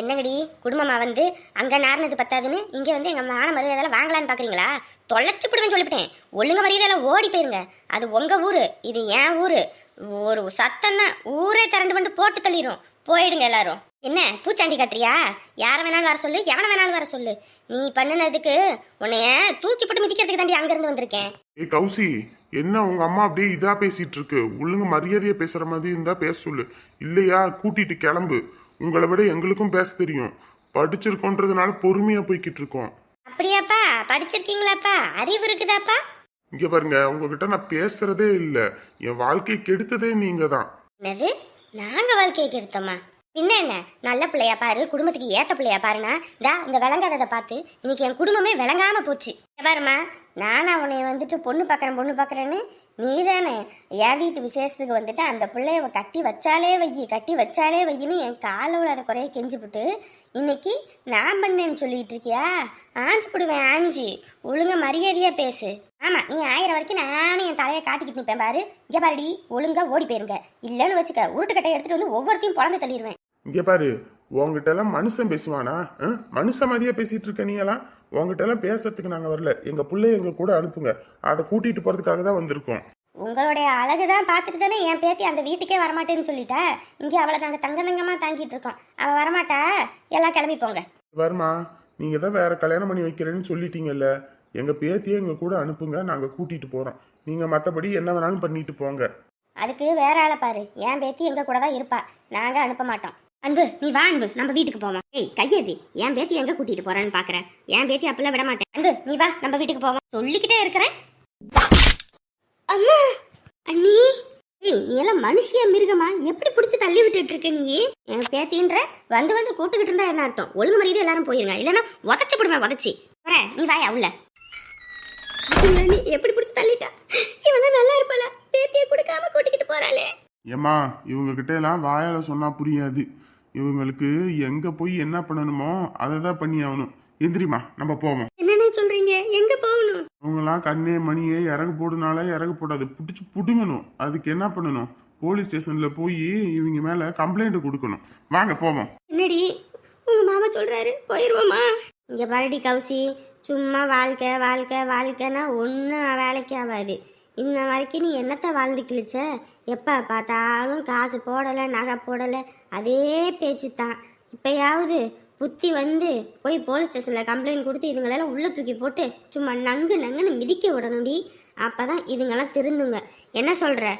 என்னங்கடி குடும்பமா வந்து அங்கே நார்னது பத்தாதுன்னு இங்கே வந்து எங்கள் மான மரியாதையெல்லாம் வாங்கலான்னு பார்க்குறீங்களா? தொலைச்சி பிடுவேன்னு சொல்லிவிட்டேன். ஒழுங்க மரியாதையெல்லாம் ஓடி போயிருங்க. அது உங்கள் ஊர், இது என் ஊர். ஒரு சத்தம் தான் ஊரே திரண்டு வந்து போட்டு தள்ளிடும். போயிடுங்க எல்லாரும். என்ன பூச்சாண்டி கட்டுறியா? யாரை வேணாலும் வர சொல்லு, எவனை வேணாலும் வர சொல்லு. நீ பண்ணினதுக்கு உன்னைய தூக்கி போட்டு மிதிக்கிறதுக்கு தாண்டி அங்கேருந்து வந்திருக்கேன். ஏ கௌசி, என்ன உங்க அம்மா அப்படியே இதா பேசிட்டு இருக்கு? ஒழுங்கு மரியாதையா பேசுற மாதிரி இருந்தா பேச சொல்லு. இல்லையா கூட்டிட்டு கிளம்பு. உங்களை விட எங்களுக்கும் பேச தெரியும். படிச்சிருக்கோன்றதுனால பொறுமையா போய்கிட்டு இருக்கோம். அப்படியாப்பா? படிச்சிருக்கீங்களாப்பா? அறிவு இருக்குதாப்பா? இங்க பாருங்க, உங்ககிட்ட நான் பேசுறதே இல்ல. என் வாழ்க்கையை கெடுத்ததே நீங்க தான். என்னது? நாங்க வாழ்க்கையை கெடுத்தோமா? பின்ன என்ன? நல்ல பிள்ளையா பாரு, குடும்பத்துக்கு ஏத்த பிள்ளையா பாருனா. இந்த விளங்காததை பார்த்து இன்னைக்கு என் குடும்பமே விளங்காம போச்சு. பாருமா, நானா உன்னைய வந்துட்டு பொண்ணு பார்க்குறேன்னு நீ தானே என் வீட்டு விசேஷத்துக்கு வந்துட்டு அந்த பிள்ளைய கட்டி வச்சாலே வையின்னு என் காலில் அதை குறைய கெஞ்சிவிட்டு இன்னைக்கு நான் பண்ணேன்னு சொல்லிட்டு இருக்கியா? ஆஞ்சு போடுவேன், ஆஞ்சு. ஒழுங்கா மரியாதையா பேசு. ஆமா, நீ 1000 வரைக்கும் நானும் என் தலையை காட்டிக்கிட்டு நிற்பேன் பாரு. இங்கே பாருடி, ஒழுங்கா ஓடி போயிருங்க. இல்லைன்னு வச்சுக்க, உருட்டுக்கட்டையை எடுத்துட்டு வந்து ஒவ்வொருத்தையும் குழந்தை தள்ளிடுவேன். இங்க பாரு, உங்ககிட்ட எல்லாம் மனுஷன் பேசுவானா? மனுஷ மாதிரியா பேசிட்டு இருக்க நீ எல்லாம். உங்ககிட்ட எல்லாம் பேசுறதுக்கு நாங்க வரல. எங்க பிள்ளைய எங்க கூட அனுப்புங்க. அதை கூட்டிட்டு போறதுக்காக தான் வந்திருக்கோம். உங்களுடைய அழகுதான் பார்த்துட்டு தானே என் பேத்தி அந்த வீட்டுக்கே வரமாட்டேன்னு சொல்லிட்டா. இங்கே அவளை நாங்கள் தங்கமா தாங்கிட்டு இருக்கோம். அவள் வரமாட்டா, எல்லாம் கிளம்பி போங்க. வருமா, நீங்க தான் வேற கல்யாணம் பண்ணி வைக்கிறேன்னு சொல்லிட்டீங்கல்ல. எங்க பேத்தியை எங்க கூட அனுப்புங்க, நாங்க கூட்டிட்டு போறோம். நீங்க மத்தபடி என்ன வேணாலும் பண்ணிட்டு போங்க. அதுக்கு வேற ஆளை பாரு. என் பேத்தி எங்க கூட தான் இருப்பா, நாங்க அனுப்ப மாட்டோம். அன்பு, நீ வா அன்பு, நம்ம வீட்டுக்கு போவோம். ஏய் கையேதி, என் பேத்தி எங்க கூட்டிட்டு போறேன்னு பாக்குறேன். என் பேத்தி அப்பெல்லாம் விட மாட்டேன். அன்பு, நீ வா, நம்ம வீட்டுக்கு போவோம். சொல்லிக்கிட்டே இருக்கிறேன். அம்மா, அண்ணி, ஏய் நீ எல்லாம் மனுஷியா மிருகமா? எப்படி பிடிச்சி தள்ளி விட்டுட்டு இருக்க நீ? என் பேத்தின்ற வந்து கூப்பிட்டுக்கிட்டு இருந்தா என்ன அர்த்தம்? ஒழுங்கு மரியாதை எல்லாரும் போயிருங்க, இல்லைன்னா உதச்சு போடுவேன். உதச்சி வரேன், நீ வாயா உள்ள. நீ எப்படி பிடிச்சி தள்ளிட்டா? இவெல்லாம் நல்லா இருப்பாளா? பேத்தியை கொடுக்காம கூட்டிக்கிட்டு போறாளே. ஏமா, இவங்க கிட்ட எல்லாம் வாயால சொன்னா புரியாது. இவங்களுக்கு எங்க போய் என்ன பண்ணணுமோ அதை தான் பண்ணி ஆகணும். எந்திரிமா, நம்ம போவோம். என்னன்னு சொல்றீங்க? எங்க போகணும்? இவங்கெல்லாம் கண்ணே மணியே இறகு போடுனால இறகு போடாது, பிடிச்சி புடுங்கணும். அதுக்கு என்ன பண்ணணும்? போலீஸ் ஸ்டேஷன்ல போய் இவங்க மேல கம்ப்ளைண்ட் கொடுக்கணும். வாங்க போவோம். என்னடி உங்க மாமா சொல்றாரு, போயிருவோமா? இங்க பாருடி கௌசி, சும்மா வாழ்க்கைன்னா ஒன்றும் வேலைக்கு ஆகாது. இன்ன வரைக்கும் நீ என்னத்தை வாழ்ந்து கிழிச்ச? எப்போ பார்த்தாலும் காசு போடலை, நகை போடலை, அதே பேச்சு தான். இப்போயாவது புத்தி வந்து போய் போலீஸ் ஸ்டேஷனில் கம்ப்ளைண்ட் கொடுத்து இதுங்களெல்லாம் உள்ளே தூக்கி போட்டு சும்மா நங்குன்னு மிதிக்க விடணும்டி. அப்போ தான் இதுங்கெல்லாம் திருந்துங்க. என்ன சொல்கிற?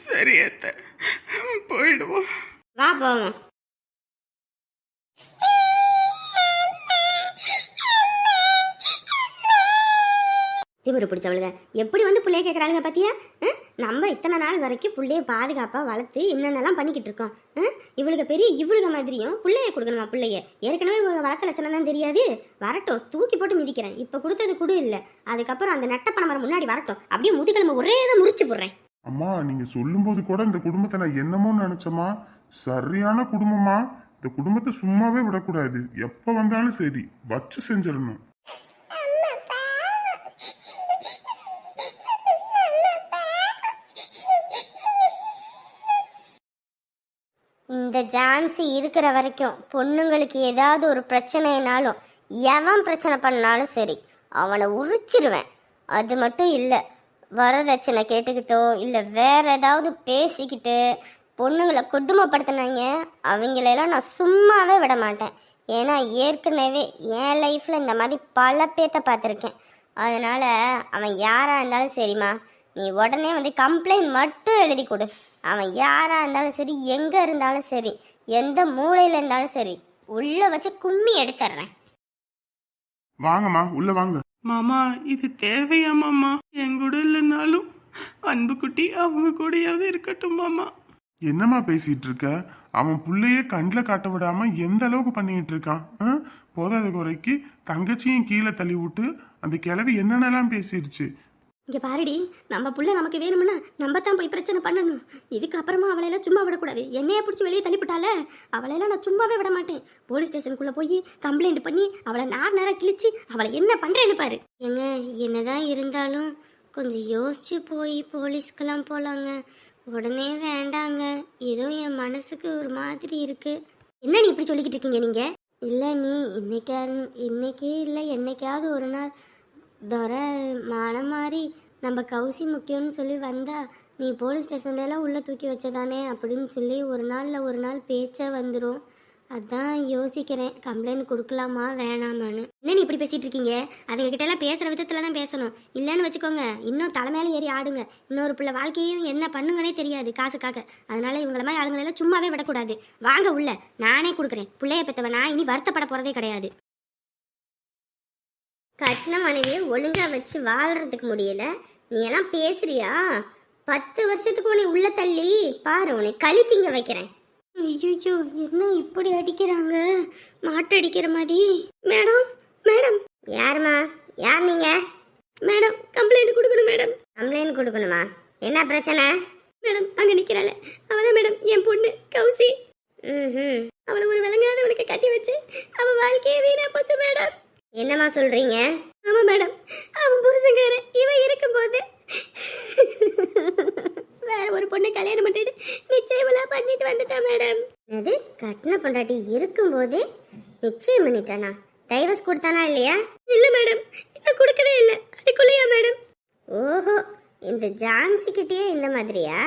சரி அத்தை, போயிடுவோம். வா போவோம். திமிரு பிடிச்சவளுங்க எப்படி வந்து பிள்ளைய கேட்குறாளுங்க பார்த்தியா? நம்ம இத்தனை நாள் வரைக்கும் பிள்ளைய பாதுகாப்பாக வளர்த்து என்னென்னலாம் பண்ணிக்கிட்டு இருக்கோம். இவளுக்கு பெரிய இவளுக மாதிரியும் பிள்ளைய கொடுக்கணுமா? பிள்ளைய ஏற்கனவே வளர்த்த லட்சணம் தான் தெரியாது. வரட்டும், தூக்கி போட்டு மிதிக்கிறேன். இப்போ கொடுத்தது கூட இல்லை, அதுக்கப்புறம் அந்த நெட்ட பணம் முன்னாடி வரட்டும், அப்படியே முதுகிழமை ஒரே தான் முறிச்சு போடுறேன். அம்மா, நீங்க சொல்லும்போது கூட இந்த குடும்பத்தை நான் என்னமோ நினைச்சோமா? சரியான குடும்பமா? இந்த குடும்பத்தை சும்மாவே விடக்கூடாது. எப்ப வந்தாலும் சரி வச்சு செஞ்சிடணும். இந்த ஜான்சி இருக்கிற வரைக்கும் பொண்ணுங்களுக்கு ஏதாவது ஒரு பிரச்சனைனாலும் எவன் பிரச்சனை பண்ணாலும் சரி அவனை உரிச்சிடுவேன். அது மட்டும் இல்லை, வரதட்சணை கேட்டுக்கிட்டோ இல்லை வேற ஏதாவது பேசிக்கிட்டு பொண்ணுங்களை கொடுமைப்படுத்தினாங்க அவங்களெல்லாம் நான் சும்மாவே விட மாட்டேன். ஏன்னா ஏற்கனவே என் லைஃப்பில் இந்த மாதிரி பல பேத்த பார்த்துருக்கேன். அதனால் அவன் யாராக இருந்தாலும் சரிம்மா, நீ உடனே வந்து கம்ப்ளைண்ட் மட்டும் எழுதி கொடு. அவன் யாராக இருந்தாலும் சரி, எங்கே இருந்தாலும் சரி, எந்த மூலையில் இருந்தாலும் சரி, உள்ளே வச்சு கும்மி எடுத்துட்றேன். வாங்கம்மா, உள்ள வாங்க. மாமா, இது தேவையா மாமா? என் கூட இல்லைனாலும் அன்பு குட்டி அவங்க கூடயாவது இருக்கட்டும் மாமா. என்னம்மா பேசிட்டு இருக்க? அவன் புள்ளையே கண்ணில் காட்ட விடாம எந்த அளவுக்கு பண்ணிட்டு இருக்கான். போதாத குறைக்கு தங்கச்சியும் கீழே தள்ளி விட்டு அந்த கிழவி என்னென்னலாம் பேசிடுச்சு. இங்கே பாருடி, நம்ம புள்ள நமக்கு வேணும்னா நம்ம தான் போய் பிரச்சனை பண்ணணும். இதுக்கப்புறமா அவளையெல்லாம் சும்மா விடக்கூடாது. என்னையே பிடிச்சி வெளியே தள்ளிவிட்டால அவளையெல்லாம் நான் சும்மாவே விட மாட்டேன். போலீஸ் ஸ்டேஷனுக்குள்ளே போய் கம்ப்ளைண்ட் பண்ணி அவளை நேரம் கிழிச்சு அவளை என்ன பண்ணுறேன்னு பாரு. ஏங்க, என்னதான் இருந்தாலும் கொஞ்சம் யோசிச்சு போய் போலீஸ்க்கெல்லாம் போகலாங்க. உடனே வேண்டாங்க, ஏதோ என் மனசுக்கு ஒரு மாதிரி இருக்குது. என்ன நீ இப்படி சொல்லிக்கிட்டு இருக்கீங்க நீங்க? இல்லை நீ இன்னைக்கு இல்லை என்னைக்காவது ஒரு நாள் துரை மனம் மாறி நம்ம கௌசி முக்கியம்னு சொல்லி வந்தா நீ போலீஸ் ஸ்டேஷன்லலாம் உள்ளே தூக்கி வச்சதானே அப்படின்னு சொல்லி ஒரு நாள் பேச்சே வந்துடும். அதான் யோசிக்கிறேன் கம்ப்ளைண்ட் கொடுக்கலாமா வேணாமான்னு. என்ன நீ இப்படி பேசிட்டு இருக்கீங்க? அதுங்ககிட்ட எல்லாம் பேசுகிற விதத்தில் தான் பேசணும். இல்லைன்னு வச்சுக்கோங்க இன்னும் தலைமையில ஏறி ஆடுங்க. இன்னொரு பிள்ளை வாழ்க்கையும் என்ன பண்ணுங்கன்னே தெரியாது காசுக்காக. அதனால இவங்கள மாதிரி ஆளுங்களெல்லாம் சும்மாவே விடக்கூடாது. வாங்க உள்ள, நானே கொடுக்குறேன். பிள்ளைய பெற்றவன் நான் இனி வருத்தப்பட போகிறதே கிடையாது. கட்டின மனைவியை ஒழுங்கா வச்சு வாழ்றதுக்கு முடியல, நீ எல்லாம் பேசுறியா? 10 வருஷத்துக்கு உன்னை உள்ள தள்ளி பாரு, உன்னை களி திங்க வைக்கிறேன். ஐயோ என்ன இப்படி அடிக்கிறாங்க, மாட்டு அடிக்கிற மாதிரி. Madam madam. யாருமா? யார் நீங்க? மேடம் கம்ப்ளைண்ட் கொடுக்கணும் மேடம். கம்ப்ளைண்ட் கொடுக்கணுமா? என்ன பிரச்சனை? மேடம் அங்க நிக்கிறாள் அவதான் மேடம் என் பொண்ணு கௌசி. அவளை ஒரு விலங்காதவனுக்கு கட்டி வச்சு அவ வாழ்க்கையே வீணா போச்சு மேடம். என்னம்மா சொல்றீங்க? ஆமா மேடம், அவன் புருஷங்கார இவன் இருக்கும்போது வேற ஒரு பொண்ணை கல்யாணம் பண்ணிட்டு நிச்சயமெல்லாம் பண்ணிட்டு வந்துட்டான் மேடம். அது கட்டின பொண்டாட்டி இருக்கும்போது நிச்சயம் பண்ணிட்டானா? டைவர்ஸ் கொடுத்தானா இல்லையா? இல்ல மேடம், இன்னும் கொடுக்கவே இல்லை. அதுக்குள்ளேயா மேடம்? ஓஹோ, இந்த ஜான்சி கிட்டே இந்த மாதிரியா?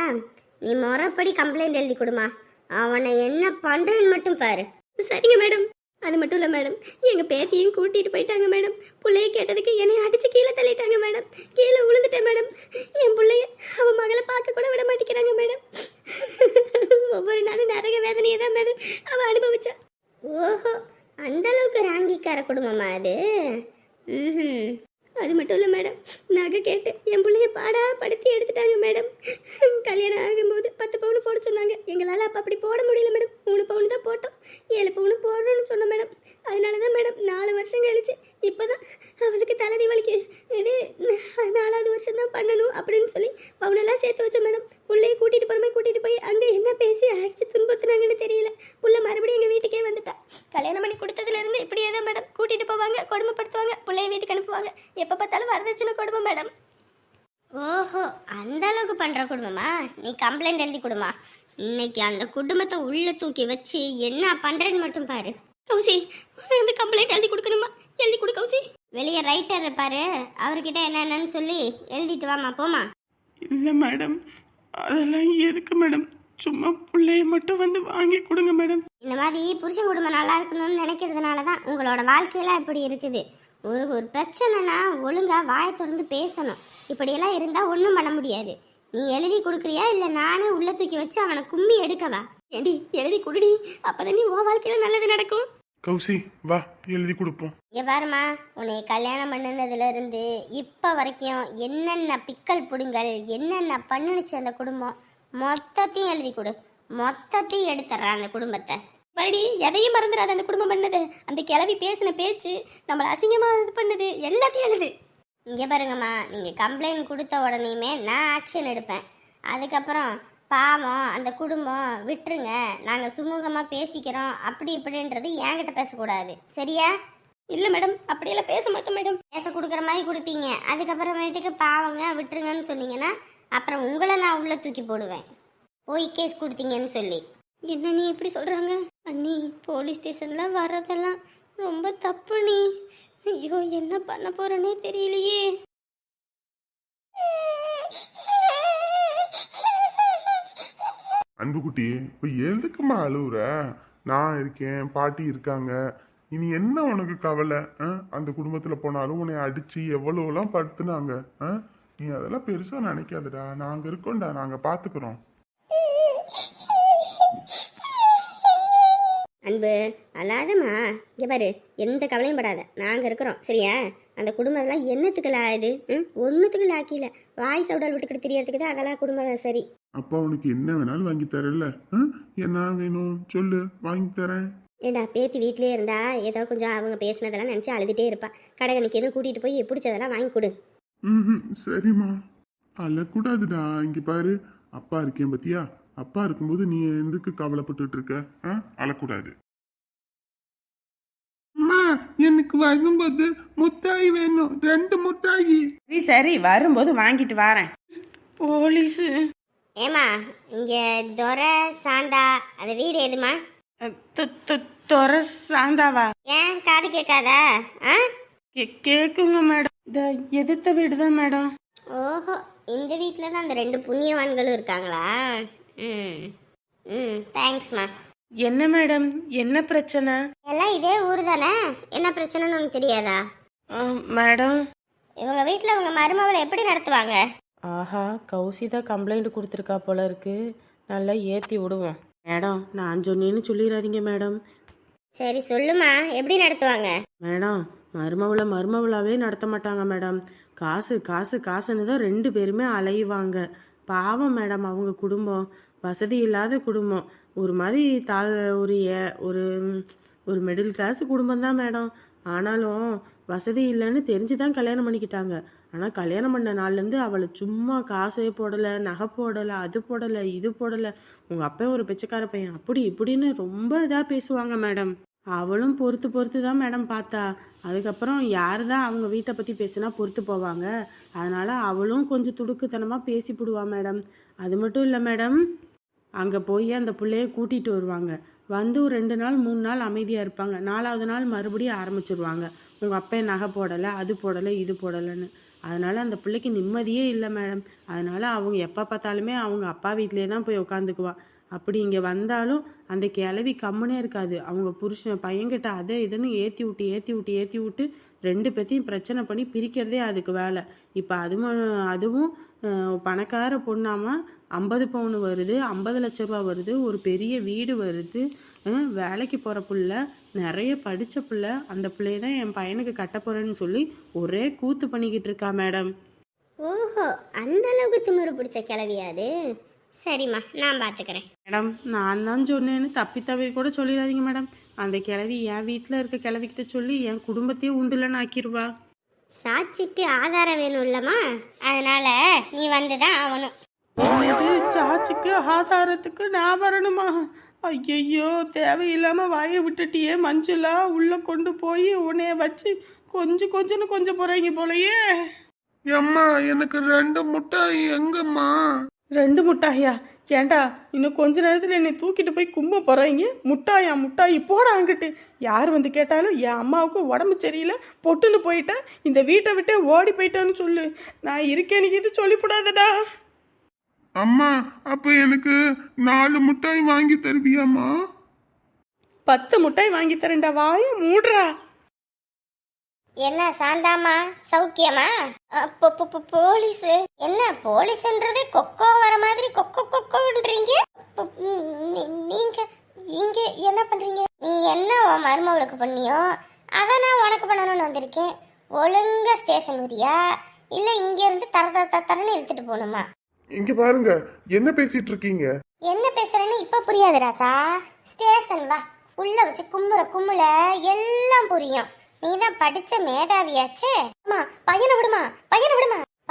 நீ முறைப்படி கம்ப்ளைண்ட் எழுதி கொடுமா. அவனை என்ன பண்றேன்னு மட்டும் பாரு. சரிங்க மேடம். அது மட்டும் இல்லை மேடம், எங்கள் பேத்தியும் கூட்டிகிட்டு போயிட்டாங்க மேடம். பிள்ளைய கேட்டதுக்கு என்னை அடித்து கீழே தள்ளிட்டாங்க மேடம். கீழே விழுந்துட்டேன் மேடம். என் பிள்ளைய அவன் மகளை பார்க்க கூட விட மாட்டேங்கிறாங்க மேடம். ஒவ்வொரு நாளும் நரக வேதனையை தான் மேடம் அவன் அனுபவிச்சான். ஓஹோ, அந்த அளவுக்கு ராங்கிக்கார குடும்பமா அது? அது மட்டும் இல்லை மேடம், நகை கேட்டு என் பிள்ளைய பாடா படுத்தி எடுத்துட்டாங்க மேடம். கல்யாணம் ஆகும்போது 10 பவுன் போட சொன்னாங்க. எங்களால் அப்போ அப்படி போட முடியல மேடம். 3 பவுன் தான் போட்டோம். 7 பவுன் போடுறோன்னு சொன்னோம் மேடம். அதனால தான் மேடம் 4 வருஷம் கழிச்சு இப்போ தான் அவளுக்கு தலைதி வலிக்கு இது 4வது வருஷம் தான் பண்ணணும் அப்படின்னு சொல்லி பவுனெல்லாம் சேர்த்து வச்சோம் மேடம். பிள்ளைய கூட்டிகிட்டு போகிற மாதிரி கூட்டிகிட்டு போய் அங்கே என்ன பேசி அடிச்சு துன்புறுத்துனாங்கன்னு தெரியல. புள்ள மறுபடியும் எங்கள் வீட்டுக்கே வந்துட்டா. கல்யாணம் பண்ணி கொடுத்ததுலேருந்து இப்படியே தான் மேடம் கூட்டிகிட்டு போவாங்க, கொடுமைப்படுத்துவாங்க, பிள்ளைய வீட்டுக்கு அனுப்புவாங்க. எப்போ பார்த்தாலும் வரதட்சணை கொடுமை மேடம். ஓஹோ, அந்த அளவுக்கு பண்ணுற குடும்பமா? நீ கம்ப்ளைண்ட் எழுதி கொடுமா. இன்னைக்கு அந்த குடும்பத்தை உள்ள தூக்கி வச்சு என்ன பண்ணுறேன்னு மட்டும் பாரு. கௌசி, அந்த கம்ப்ளைண்ட் எழுதி கொடுக்கணுமா? எழுதி கொடு கௌசி. வெளியே ரைட்டர் இருப்பாரு, அவர்கிட்ட என்னென்னு சொல்லி எழுதிட்டு வாமா, போமா. இல்லை மேடம், அதெல்லாம் எதுக்கு மேடம்? சும்மா பிள்ளைய மட்டும் வந்து வாங்கி கொடுங்க மேடம். இந்த மாதிரி புருஷன் குடும்பம் நல்லா இருக்கணும்னு நினைக்கிறதுனால தான் உங்களோட வாழ்க்கையெல்லாம் இப்படி இருக்குது. ஒரு பிரச்சனைனா ஒழுங்கா வாயை திறந்து பேசணும். இப்படியெல்லாம் இருந்தால் ஒன்றும் பண்ண முடியாது. நீ எழுதி கொடுக்குறியா இல்லை நானே உள்ள தூக்கி வச்சு அவனை கும்மி எடுக்கவா? ஏடி எழுதி கொடுடி, அப்போதான் நீ உன் வாழ்க்கையில் நல்லது நடக்கும். கௌசி வா, எழுதி கொடுப்போம். இங்கே பாருமா, உன்னை கல்யாணம் பண்ணினதுலேருந்து இப்போ வரைக்கும் என்னென்ன பிக்கல் புடுங்கல் என்னென்ன பண்ணுனுச்சு அந்த குடும்பம் மொத்தத்தையும் எழுதி கொடு. மொத்தத்தையும் எடுத்துட்றான் அந்த குடும்பத்தை. மறுபடி எதையும் மறந்துடாது. அந்த குடும்பம் பண்ணது, அந்த கிளவி பேசின பேச்சு, நம்மளை அசிங்கமாக இது பண்ணுது, எல்லாத்தையும் எழுது. இங்கே பாருங்கம்மா, நீங்கள் கம்ப்ளைண்ட் கொடுத்த உடனேயுமே நான் ஆக்ஷன் எடுப்பேன். அதுக்கப்புறம் பாவம் அந்த குடும்பம் விட்டுருங்க, நாங்கள் சுமூகமாக பேசிக்கிறோம் அப்படி இப்படின்றது என்கிட்ட பேசக்கூடாது, சரியா? இல்லை மேடம், அப்படியெல்லாம் பேச மாட்டோம் மேடம். பேச கொடுக்குற மாதிரி கொடுப்பீங்க, அதுக்கப்புறமேட்டுக்கு பாவங்க விட்டுருங்கன்னு சொன்னீங்கன்னா அப்புறம் உங்களை நான் உள்ளே தூக்கி போடுவேன், போய் கேஸ் கொடுத்தீங்கன்னு சொல்லி. என்ன நீ எப்படி சொல்கிறாங்க அண்ணி? போலீஸ் ஸ்டேஷன்லாம் வர்றதெல்லாம் ரொம்ப தப்பு நீ. ஐயோ, என்ன பண்ண போகிறேன்னே தெரியலையே. அன்புக்குட்டி, இப்போ எதுக்குமா அழுவுற? நான் இருக்கேன், பாட்டி இருக்காங்க. இனி என்ன உனக்கு கவலை? அந்த குடும்பத்தில் போனாலும் உன்னை அடித்து எவ்வளோலாம் படுத்துனாங்க. நீ அதெல்லாம் பெருசாக நினைக்காதடா. நாங்கள் இருக்கோம்டா, நாங்கள் பார்த்துக்குறோம். அன்பு அல்லாதம்மா, இங்கே பாரு, எந்த கவலையும் படாத, நாங்கள் இருக்கிறோம், சரியா? அந்த குடும்பம்லாம் என்னத்துக்குள்ள ஆகுது? ஒன்றுத்துக்குள்ள ஆக்கில, வாய் சவுடால் விட்டுக்கிட்டு தெரியறதுக்கு தான் அதெல்லாம் குடும்பம். சரி, அப்பா உனக்கு என்ன வேணாலும் வாங்கி தரல. என்ன வேணும் சொல்லு, வாங்கி தரேன். ஏண்டா பேத்தி வீட்டிலே இருந்தா ஏதோ கொஞ்சம் அவங்க பேசினதெல்லாம் நினச்சி அழுதுகிட்டே இருப்பா. கடைகணிக்கு எதுவும் கூட்டிகிட்டு போய் பிடிச்சதெல்லாம் வாங்கி கொடு. சரிம்மா, அழக்கூடாதுடா. இங்கே பாரு, அப்பா இருக்கேன் பத்தியா? அப்பா இருக்கும்போது நீ எதுக்கு கவலைப்பட்டு இருக்க? அழக்கூடாது. அம்மா, எனக்கு வரும்போது முட்டாய் வேணும், 2 முட்டாயி. சரி, வரும்போது வாங்கிட்டு வரேன். போலீஸு ஏமா, இங்கே துரை சாண்டா அந்த வீடு எதுமா? துறை சாந்தாவா? ஏன் காது கேட்காதா? ஆ கேக்குங்க மேடம். இந்த எதிர்த்த வீடு தான் மேடம். ஓஹோ, இந்த வீட்டில் தான் அந்த ரெண்டு புண்ணியவான்களும் இருக்காங்களா? ம் ம், தேங்க்ஸ்மா. என்ன மேடம், என்ன பிரச்சனை? எல்லாம் இதே ஊர் தானே, என்ன பிரச்சனைன்னு உனக்கு தெரியாதா? மேடம், இவங்க வீட்டில் உங்க மருமகளை எப்படி நடத்துவாங்க? ஆஹா, கௌசிதா கம்ப்ளைண்ட் கொடுத்துருக்கா போல இருக்கு. நல்லா ஏற்றி விடுவோம். மேடம், நான் சொன்னேன்னு சொல்லிடாதீங்க மேடம். சரி சொல்லுமா, எப்படி நடத்துவாங்க? மேடம், மருமவளாவே நடத்த மாட்டாங்க மேடம். காசு காசு காசுன்னு தான் ரெண்டு பேருமே அலையுவாங்க. பாவம் மேடம், அவங்க குடும்பம் வசதி இல்லாத குடும்பம். ஒரு மாதிரி ஒரு ஒரு ஒரு மிடில் கிளாஸ் குடும்பம் தான் மேடம். ஆனாலும் வசதி இல்லைன்னு தெரிஞ்சு தான் கல்யாணம் பண்ணிக்கிட்டாங்க. ஆனால் கல்யாணம் பண்ண நாள்லேருந்து அவளை சும்மா காசே போடலை, நகை போடலை, அது போடலை, இது போடலை. உங்கள் அப்பா ஒரு பிச்சைக்கார பையன் அப்படி இப்படின்னு ரொம்ப இதாக பேசுவாங்க மேடம். அவளும் பொறுத்து பொறுத்து தான் மேடம் பார்த்தா. அதுக்கப்புறம் யார் தான் அவங்க வீட்டை பற்றி பேசுனா பொறுத்து போவாங்க. அதனால் அவளும் கொஞ்சம் துடுக்குத்தனமாக பேசிவிடுவா மேடம். அது மட்டும் இல்லை மேடம், அங்கே போய் அந்த பிள்ளைய கூட்டிகிட்டு வருவாங்க. வந்து ஒரு 2 நாள் 3 நாள் அமைதியாக இருப்பாங்க. 4வது நாள் மறுபடியும் ஆரம்பிச்சிருவாங்க. உங்கள் அப்பா நகை போடலை, அது போடலை, இது போடலைன்னு. அதனால் அந்த பிள்ளைக்கு நிம்மதியே இல்லை மேடம். அதனால் அவங்க எப்போ பார்த்தாலுமே அவங்க அப்பா வீட்டிலே தான் போய் உட்காந்துக்குவா. அப்படி இங்கே வந்தாலும் அந்த கிளவி கம்முனே இருக்காது. அவங்க புருஷன் பையன்கிட்ட அதை இதுன்னு ஏற்றி விட்டு 2 பேத்தையும் பிரச்சனை பண்ணி பிரிக்கிறதே அதுக்கு வேலை. இப்போ அதுவும் பணக்கார பொண்ணாமல் 50 பவுன் வருது, 50 லட்ச ரூபா வருது, ஒரு பெரிய வீடு வருது, வேலைக்கு போகிற பிள்ளை, நிறைய படித்த பிள்ளை. அந்த பிள்ளைய தான் என் பையனுக்கு கட்ட போகிறேன்னு சொல்லி ஒரே கூத்து பண்ணிக்கிட்டு இருக்கா மேடம். ஓஹோ, அந்த அளவுக்கு திமிரு பிடிச்ச கிளவியாது. சரிம்மா, நான் பார்த்துக்கிறேன். மேடம், நான் தான் சொன்னேன்னு தப்பி கூட சொல்லிடாதீங்க மேடம். அந்த கிளவி என் வீட்டில் இருக்க கிளவிக்கிட்ட சொல்லி என் குடும்பத்தையே உண்டுலன்னு ஆக்கிடுவா. சாட்சிக்கு ஆதாரம் வேணும் இல்லம்மா, அதனால நீ வந்துதான் ஆகணும். சாட்சிக்கு ஆதாரத்துக்கு நான் வரணுமா? ஐயையோ, தேவையில்லாம வாயை விட்டுட்டியே மஞ்சுளா. உள்ள கொண்டு போய் உன்னைய வச்சு கொஞ்சம் போறீங்க போலயே. அம்மா எனக்கு 2 முட்டாய் எங்கம்மா? 2 முட்டாயா? ஏண்டா, இன்னும் கொஞ்ச நேரத்தில் என்னை தூக்கிட்டு போய் கும்ப போறீங்க. முட்டாய் போட அங்கிட்டு. யார் வந்து கேட்டாலும் என் அம்மாவுக்கு உடம்பு சரியில்லை, பொட்டுன்னு போயிட்டா, இந்த வீட்டை விட்டே ஓடி போயிட்டான்னு சொல்லு. நான் இருக்கேன், இது சொல்லிவிடாதடா. அம்மா, அப்ப எனக்கு 4 முட்டாய் வாங்கி தருவியாம்மா? 10 முட்டாய் வாங்கி தரேன்டா. வாய மூடுறா. என்ன சாந்தாமா, சௌக்கியமா? போலீஸ் என்ன? போலீஸ்ன்றதே கொக்கோ வர மாதிரி கொக்கோன்றீங்க. நீங்க இங்க என்ன பண்றீங்க? நீ என்ன உன் மருமவளுக்கு பண்ணியோ அதை நான் உனக்கு பண்ணணும்னு வந்திருக்கேன். ஒழுங்கா ஸ்டேஷன் வரியா, இல்ல இங்க இருந்து தரன்னு இழுத்துட்டு போகணுமா? இங்க பாருங்க, என்ன பேசிட்டு இருக்கீங்க? என்ன பேசுறேன்னு இப்ப புரியாது ராசா. ஸ்டேஷன் வா, உள்ள வச்சு கும்முல எல்லாம் புரியும். நீதான் படிச்ச மேதாவியாச்சே. பையனை விடுமா.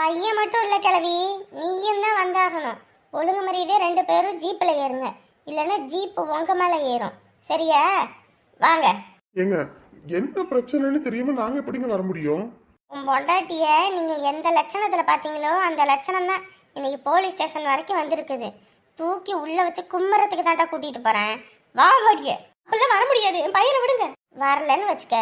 பையன் மட்டும் இல்ல கிளவி, நீயும் தான் வந்தாகணும். ஒழுங்கு மரியாதை 2 பேரும் ஜீப்ல ஏறுங்க, இல்லைன்னா ஜீப் உங்க மேல ஏறும். சரியா? வாங்க. ஏங்க, என்ன பிரச்சனைன்னு தெரியாம நாங்க எப்படிங்க வர முடியும்? உன் பொண்டாட்டிய நீங்க எந்த லட்சணத்துல பாத்தீங்களோ அந்த லட்சணம் தான் இன்னைக்கு போலீஸ் ஸ்டேஷன் வரைக்கும் வந்திருக்குது. தூக்கி உள்ள வச்சு கும்மறத்துக்கு தாண்டா கூட்டிட்டு போறேன். வா மடிய. அப்படிலாம் வர முடியாது, என் பையனை விடுங்க. வரலன்னு வச்சுக்க,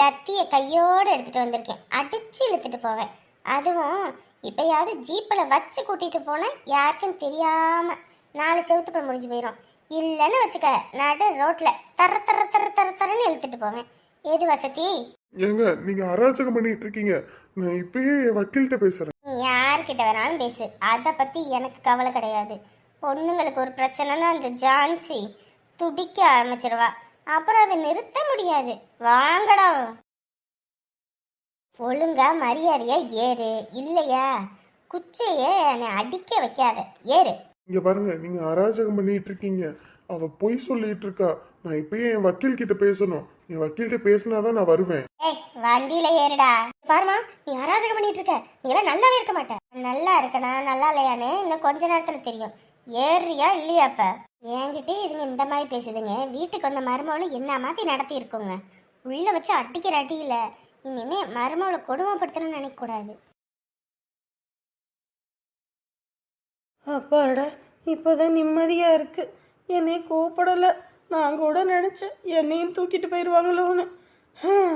லத்திய கையோடு எடுத்துட்டு வந்திருக்கேன், அடிச்சு இழுத்துட்டு போவேன். அதுவும் இப்பயாவது ஜீப்பில் வச்சு கூட்டிட்டு போனேன், யாருக்கும் தெரியாம 4 செவத்துக்குள்ள முடிஞ்சு போயிடும். இல்லைன்னு வச்சுக்க, நடு ரோட்ல தரன்னு இழுத்துட்டு போவேன். எது வசதி? ஏங்க, நீங்க அராஜகம் பண்ணிட்டு இருக்கீங்க. நான் இப்பயே என் வக்கீல்கிட்ட பேசுறேன். நீ யார்கிட்ட வேணாலும் பேசு, அதை பத்தி எனக்கு கவலை கிடையாது. பொண்ணுங்களுக்கு ஒரு பிரச்சனைன்னா அந்த ஜான்சி துடிக்க ஆரம்பிச்சிருவா, அப்புறம் அதை நிறுத்த முடியாது. வாங்கடா, ஒழுங்கா மரியாதையா ஏறு, இல்லையா குச்சையே அடிக்க வைக்காத, ஏறு. இங்க பாருங்க, நீங்க அராஜகம் பண்ணிட்டு இருக்கீங்க. அவ பொய் சொல்லிட்டு இருக்கா. நான் இப்பயே என் வக்கீல் கிட்ட பேசணும். என் வக்கீல்கிட்ட பேசினாதான் நான் வருவேன். ஏய், வண்டியில ஏறுடா. பாருமா, நீ அராஜகம் பண்ணிட்டு இருக்க. நீ எல்லாம் நல்லாவே இருக்க மாட்டேன். நல்லா இருக்கனா நல்லா இல்லையான்னு இன்னும் கொஞ்ச நேரத்துல தெரியும். ஏறியா இல்லையா? அப்ப என்கிட்ட இதுங்க இந்த மாதிரி பேசுதுங்க. வீட்டுக்கு வந்த மருமவளை என்ன மாதிரி நடத்தி இருக்குங்க. உள்ள வச்சு அடிக்கிற அடியில இனிமே மருமவளை கொடுமைப்படுத்தணும்னு நினைக்க கூடாது. அப்பாடா, இப்போதான் நிம்மதியா இருக்கு. என்னை கூப்பிடல, நான் கூட நினச்சேன் என்னையும் தூக்கிட்டு போயிடுவாங்களோன்னு. ஹம்.